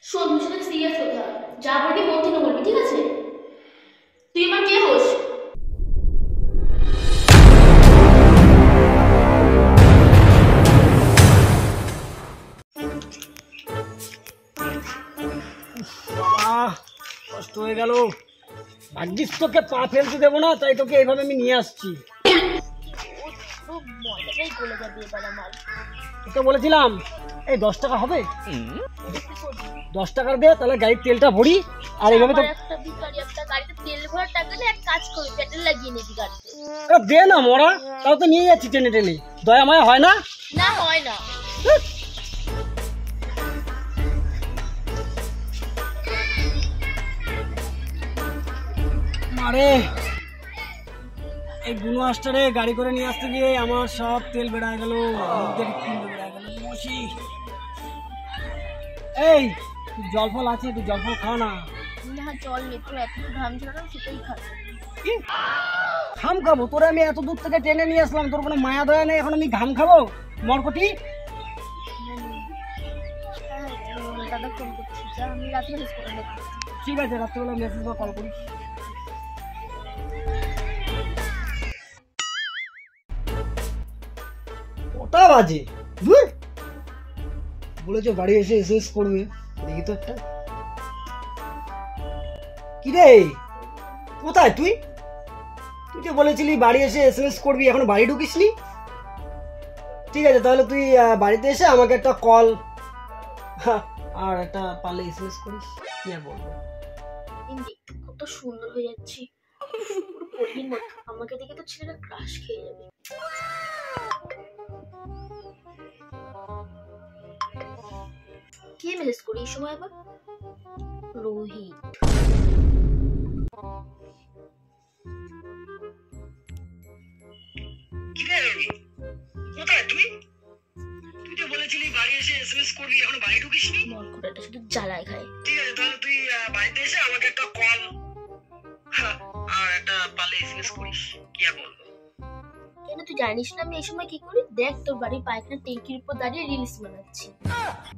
শোন, তোর সাথে সিরিয়াস কথা। যা বলবি মন থেকে বলবি, ঠিক আছে? তুই আমার কে হোস? কষ্ট হয়ে গেল। ভাগ্যিস তোকে পা ফেলতে দেবো না, তাই তোকে এইভাবে আমি নিয়ে আসছি। তোকে বলেছিলাম এই 10 টাকা হবে, 10 টাকা দে, তাহলে গাড়ির তেলটা ভরি। আর এইভাবে তো একটা ভিখারি, একটা গাড়িতে তেল ভরার টাকা নেই, এক কাজ করি পেট্রোল লাগিয়ে নিবি গাড়িতে। দে না মরা, তাও তো নিয়ে যাচ্ছি টেনে টেনে। দয়া মায়া হয় না? না হয় না। আরে এই গুনো আসটারে গাড়ি করে নিয়ে আসতে গিয়ে আমার সব তেল বেড়ায় গেল, এই জল ফল আছে, তুই জল ফল খাও না। না জল নেই, তোর এত ঘাম ছিল না, সেটাই খাবো। ঘাম খাবো? তোরা আমি এত দূর থেকে টেনে নিয়ে আসলাম, তোর কোনো মায়া দয়া নেই, এখন আমি ঘাম খাবো? মরকটি। দাদা ফোন করছি, আমি রাতে মেসেজ করে দেবো। ঠিক আছে, রাত্রেবেলা মেসেজ বা কল করিস। কটা বাজে? বলেছো বাড়ি এসে এসএস করবে, দেখি তো একটা। কি রে, কোথায় তুই? তুই যে বলেছিলি বাড়ি এসে এসএস করবি, এখন বাড়ি ঢুকিসনি? ঠিক আছে, তাহলে তুই বাড়িতে এসে আমাকে একটা কল আর একটা পারলে এসএস করিস। কি আর বলবো, কত সুন্দর হয়ে যাচ্ছি, পুরো পরীর মতো। আমাকে দেখে তো ছেলেটা ক্রাশ খেয়ে যাবে। কে মেসেজ করি এই সময় আবার? রোহিত। কোথায় তুই? তুই তো বলেছিলি বাড়ি এসে এসএস করবি, এখন বাড়ি ঢুকিসনি? মরকুটাটা শুধু জ্বালায় খায়। ঠিক আছে, তাহলে তুই বাড়িতে এসে আমাকে একটা কল আর একটা পারলে এসএস করিস। কি আর বলবো। কেন তুই জানিস না আমি এই সময় কি করি? দেখ, তোর বাড়ির পায়খানা ট্যাঙ্কির উপর দাঁড়িয়ে রিলস বানাচ্ছি।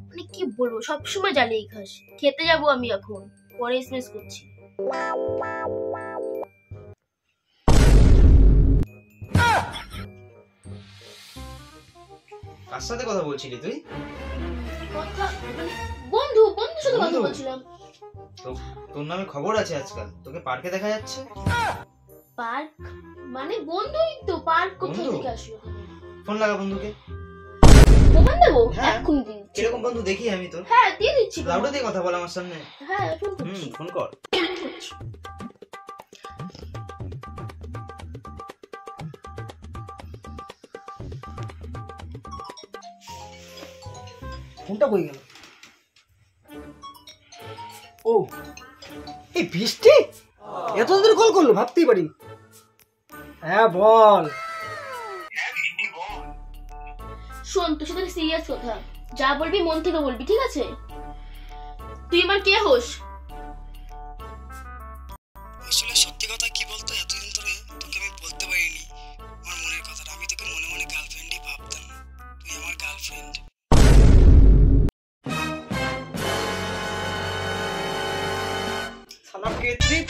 মানে কি বলবো, সবসময় জ্বালিয়ে খাস। খেতে যাবো আমি এখন, পরে এসএমএস করছি। কার সাথে কথা বলছিলি তুই? কথা মানে বন্ধু, বন্ধুর সাথে কথা বলছিলাম। তোর নামে খবর আছে আজকাল, তোকে পার্কে দেখা যাচ্ছে। পার্ক মানে বন্ধুই তো, পার্ক কোথা থেকে আসলো? ফোন লাগা বন্ধুকে। প্রমাণ দেবো? হ্যাঁ। এক্ষুনি দিন। কিরকম বন্ধু দেখি আমি তোর? হ্যাঁ দিয়ে দিচ্ছি। লাউডে দিয়ে কথা বল আমার সামনে। হ্যাঁ ফোন করছি। ফোন কর। ফোনটা কই গেল? ও এই বৃষ্টি এত দূর কল করলো, ভাবতেই পারি। হ্যাঁ বল। শোন, তোর সাথে সিরিয়াস কথা। যা বলবি মন থেকে বলবি, ঠিক আছে? তুই আমার কে হোস? আসলে সত্যি কথা কি বলতো, এতদিন ধরে তোকে আমি বলতে পারিনি আমার মনের কথাটা। আমি তোকে মনে মনে গার্লফ্রেন্ডই ভাবতাম, তুই আমার গার্লফ্রেন্ড। সালাম কে তুই?